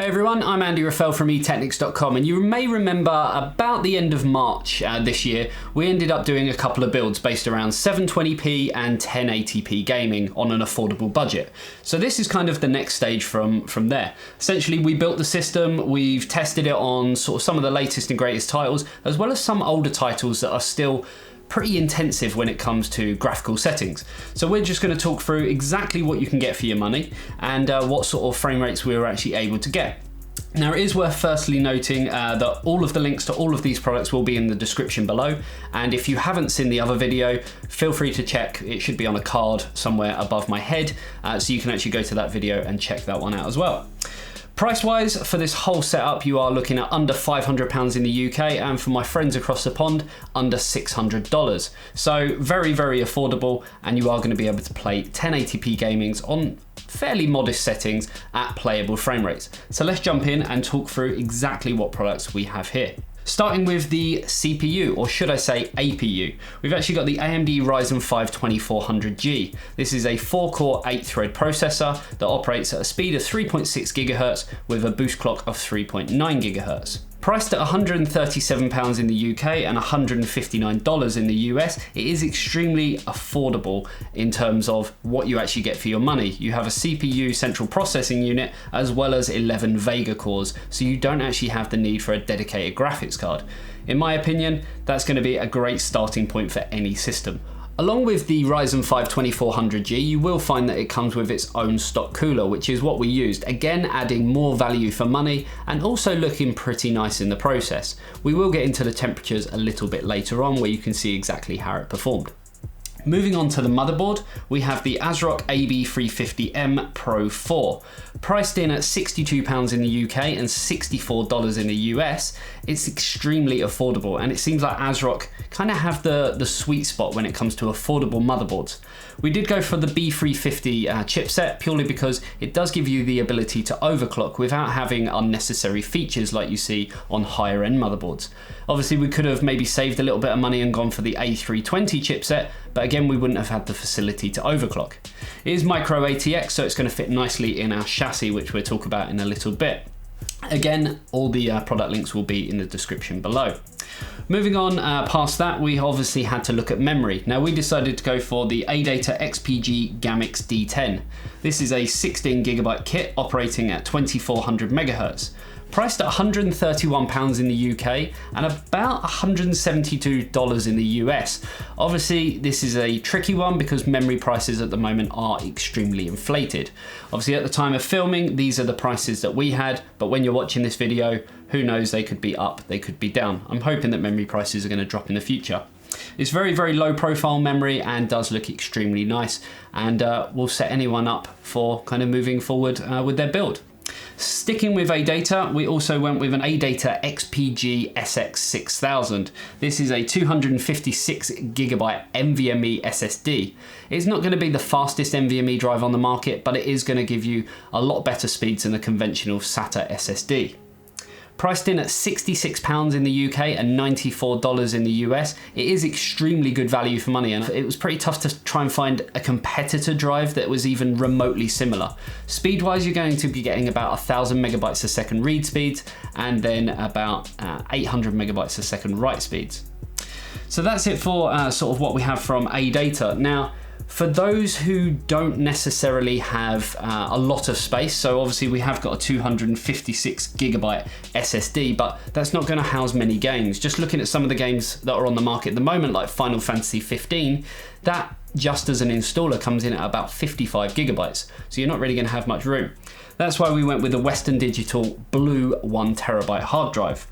Hey everyone, I'm Andy Raffel from eTeknix.com, and you may remember about the end of March this year, we ended up doing a couple of builds based around 720p and 1080p gaming on an affordable budget. So this is kind of the next stage from there. Essentially, we built the system, we've tested it on sort of some of the latest and greatest titles, as well as some older titles that are still pretty intensive when it comes to graphical settings. So we're just going to talk through exactly what you can get for your money and what sort of frame rates we were actually able to get. Now, it is worth firstly noting that all of the links to all of these products will be in the description below, and if you haven't seen the other video, feel free to check. It should be on a card somewhere above my head, so you can actually go to that video and check that one out as well. Price-wise, for this whole setup, you are looking at under £500 in the UK, and for my friends across the pond, under $600. So very, very affordable, and you are going to be able to play 1080p gamings on fairly modest settings at playable frame rates. So let's jump in and talk through exactly what products we have here. Starting with the CPU, or should I say APU. We've actually got the AMD Ryzen 5 2400G. This is a 4-core 8-thread processor that operates at a speed of 3.6 GHz with a boost clock of 3.9 GHz. Priced at £137 in the UK and $159 in the US, it is extremely affordable in terms of what you actually get for your money. You have a CPU central processing unit as well as 11 Vega cores, so you don't actually have the need for a dedicated graphics card. In my opinion, that's going to be a great starting point for any system. Along with the Ryzen 5 2400G, you will find that it comes with its own stock cooler, which is what we used, again adding more value for money and also looking pretty nice in the process. We will get into the temperatures a little bit later on where you can see exactly how it performed. Moving on to the motherboard, we have the ASRock AB350M Pro 4. Priced in at £62 in the UK and $64 in the US, it's extremely affordable, and it seems like ASRock kind of have the sweet spot when it comes to affordable motherboards. We did go for the B350 chipset purely because it does give you the ability to overclock without having unnecessary features like you see on higher end motherboards. Obviously, we could have maybe saved a little bit of money and gone for the A320 chipset, but again, we wouldn't have had the facility to overclock. It is micro ATX, so it's going to fit nicely in our chassis, which we'll talk about in a little bit. Again, all the product links will be in the description below. Moving on past that, we obviously had to look at memory. Now, we decided to go for the ADATA XPG Gamix D10. This is a 16GB kit operating at 2400 MHz. Priced at £131 in the UK and about $172 in the US. Obviously, this is a tricky one because memory prices at the moment are extremely inflated. Obviously, at the time of filming, these are the prices that we had, but when you're watching this video, who knows, they could be up, they could be down. I'm hoping that memory prices are going to drop in the future. It's very, very low profile memory and does look extremely nice, and will set anyone up for kind of moving forward with their build. Sticking with ADATA, we also went with an ADATA XPG SX6000. This is a 256GB NVMe SSD. It's not going to be the fastest NVMe drive on the market, but it is going to give you a lot better speeds than the conventional SATA SSD. Priced in at £66 in the UK and $94 in the US, it is extremely good value for money, and it was pretty tough to try and find a competitor drive that was even remotely similar. Speed-wise, you're going to be getting about 1000 megabytes a second read speeds and then about 800 megabytes a second write speeds. So that's it for sort of what we have from ADATA. Now, for those who don't necessarily have a lot of space, so obviously we have got a 256GB SSD, but that's not going to house many games. Just looking at some of the games that are on the market at the moment, like Final Fantasy 15, that just as an installer comes in at about 55GB, so you're not really going to have much room. That's why we went with the Western Digital Blue 1TB hard drive.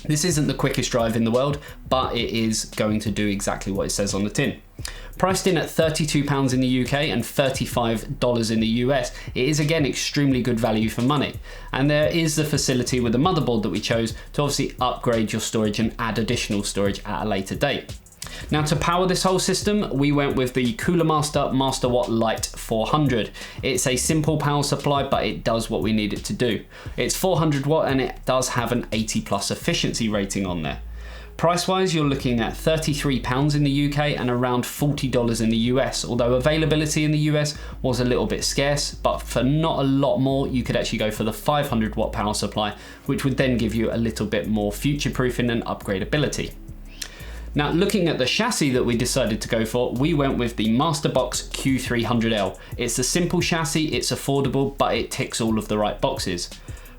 This isn't the quickest drive in the world, but it is going to do exactly what it says on the tin. Priced in at £32 in the UK and $35 in the US, it is again extremely good value for money. And there is the facility with the motherboard that we chose to obviously upgrade your storage and add additional storage at a later date. Now, to power this whole system, we went with the Cooler Master MasterWatt Lite 400. It's a simple power supply, but it does what we need it to do. It's 400 watt and it does have an 80+ efficiency rating on there. Price-wise, you're looking at £33 in the UK and around $40 in the US, although availability in the US was a little bit scarce, but for not a lot more, you could actually go for the 500 watt power supply, which would then give you a little bit more future-proofing and upgradability. Now, looking at the chassis that we decided to go for, we went with the Masterbox Q300L. It's a simple chassis, it's affordable, but it ticks all of the right boxes.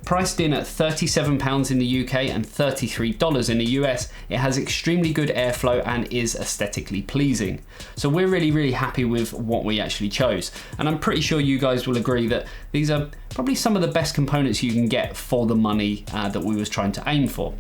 Priced in at £37 in the UK and $33 in the US, it has extremely good airflow and is aesthetically pleasing. So we're really happy with what we actually chose. And I'm pretty sure you guys will agree that these are probably some of the best components you can get for the money that we was trying to aim for.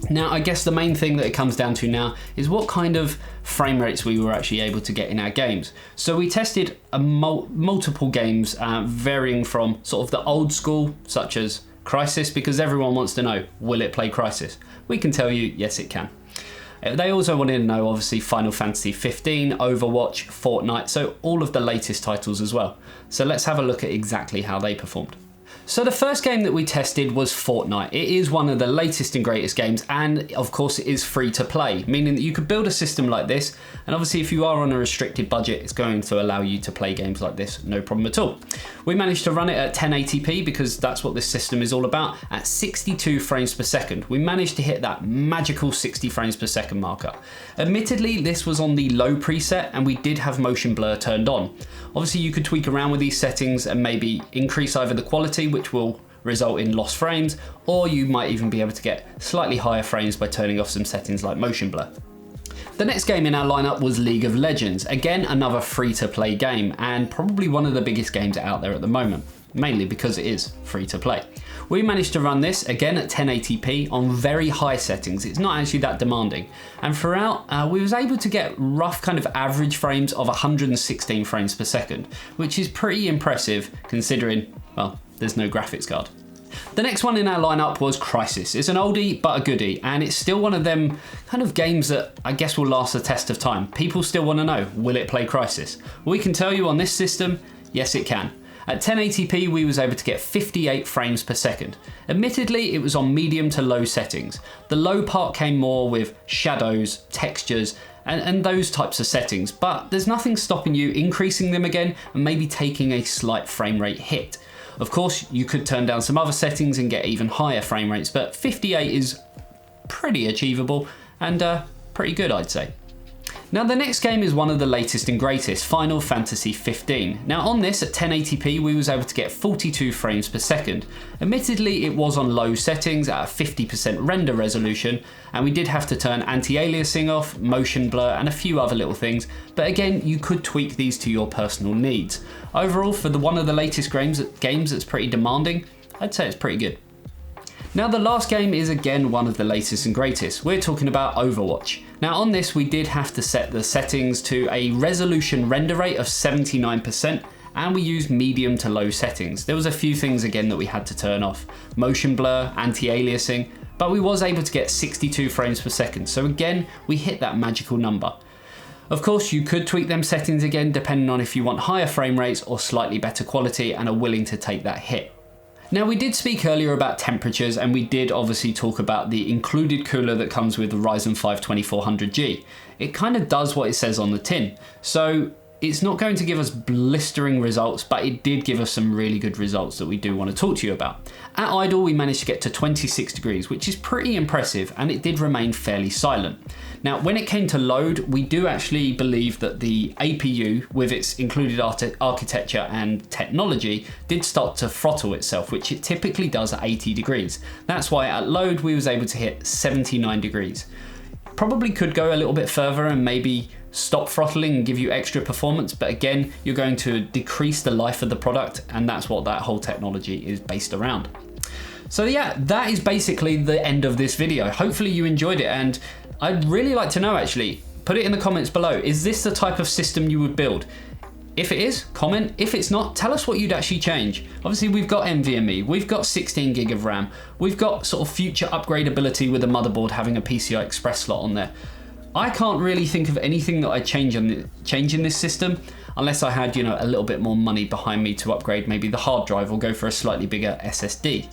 Now, I guess the main thing that it comes down to now is what kind of frame rates we were actually able to get in our games. So we tested multiple games varying from sort of the old school, such as Crysis, because everyone wants to know, will it play Crysis? We can tell you, yes it can. They also wanted to know, obviously, Final Fantasy 15, Overwatch, Fortnite, so all of the latest titles as well. So let's have a look at exactly how they performed. So the first game that we tested was Fortnite. It is one of the latest and greatest games, and of course it is free to play, meaning that you could build a system like this, and obviously if you are on a restricted budget, it's going to allow you to play games like this, no problem at all. We managed to run it at 1080p because that's what this system is all about, at 62 frames per second. We managed to hit that magical 60 frames per second marker. Admittedly, this was on the low preset, and we did have motion blur turned on. Obviously you could tweak around with these settings and maybe increase either the quality, which will result in lost frames, or you might even be able to get slightly higher frames by turning off some settings like motion blur. The next game in our lineup was League of Legends. Again, another free-to-play game, and probably one of the biggest games out there at the moment, mainly because it is free to play. We managed to run this again at 1080p on very high settings. It's not actually that demanding. And throughout, we was able to get rough kind of average frames of 116 frames per second, which is pretty impressive considering, well, there's no graphics card. The next one in our lineup was Crysis. It's an oldie but a goodie, and it's still one of them kind of games that I guess will last the test of time. People still want to know, will it play Crysis? Well, we can tell you on this system, yes it can. At 1080p, we was able to get 58 frames per second. Admittedly, it was on medium to low settings. The low part came more with shadows, textures, and those types of settings, but there's nothing stopping you increasing them again and maybe taking a slight frame rate hit. Of course, you could turn down some other settings and get even higher frame rates, but 58 is pretty achievable and pretty good, I'd say. Now the next game is one of the latest and greatest, Final Fantasy 15. Now on this at 1080p we was able to get 42 frames per second. Admittedly it was on low settings at a 50% render resolution, and we did have to turn anti-aliasing off, motion blur and a few other little things, but again you could tweak these to your personal needs. Overall, for one of the latest games that's pretty demanding, I'd say it's pretty good. Now the last game is again one of the latest and greatest. We're talking about Overwatch. Now on this we did have to set the settings to a resolution render rate of 79%, and we used medium to low settings. There was a few things again that we had to turn off. Motion blur, anti-aliasing, but we was able to get 62 frames per second. So again, we hit that magical number. Of course, you could tweak them settings again depending on if you want higher frame rates or slightly better quality and are willing to take that hit. Now we did speak earlier about temperatures, and we did obviously talk about the included cooler that comes with the Ryzen 5 2400G. It kind of does what it says on the tin. So it's not going to give us blistering results, but it did give us some really good results that we do want to talk to you about. At idle, we managed to get to 26 degrees, which is pretty impressive, and it did remain fairly silent. Now, when it came to load, we do actually believe that the APU, with its included architecture and technology, did start to throttle itself, which it typically does at 80 degrees. That's why at load, we was able to hit 79 degrees. Probably could go a little bit further and maybe stop throttling and give you extra performance, but again, you're going to decrease the life of the product, and that's what that whole technology is based around. So yeah, that is basically the end of this video. Hopefully you enjoyed it, and I'd really like to know, actually, put it in the comments below, is this the type of system you would build? If it is, comment. If it's not, tell us what you'd actually change. Obviously, we've got NVMe, we've got 16 gig of RAM, we've got sort of future upgradability with the motherboard having a PCI Express slot on there. I can't really think of anything that I'd change in this system, unless I had, you know, a little bit more money behind me to upgrade maybe the hard drive or go for a slightly bigger SSD.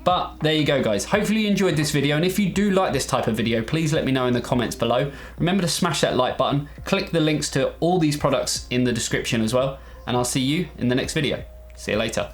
But there you go, guys. Hopefully you enjoyed this video, and if you do like this type of video, please let me know in the comments below. Remember to smash that like button, click the links to all these products in the description as well, and I'll see you in the next video. See you later.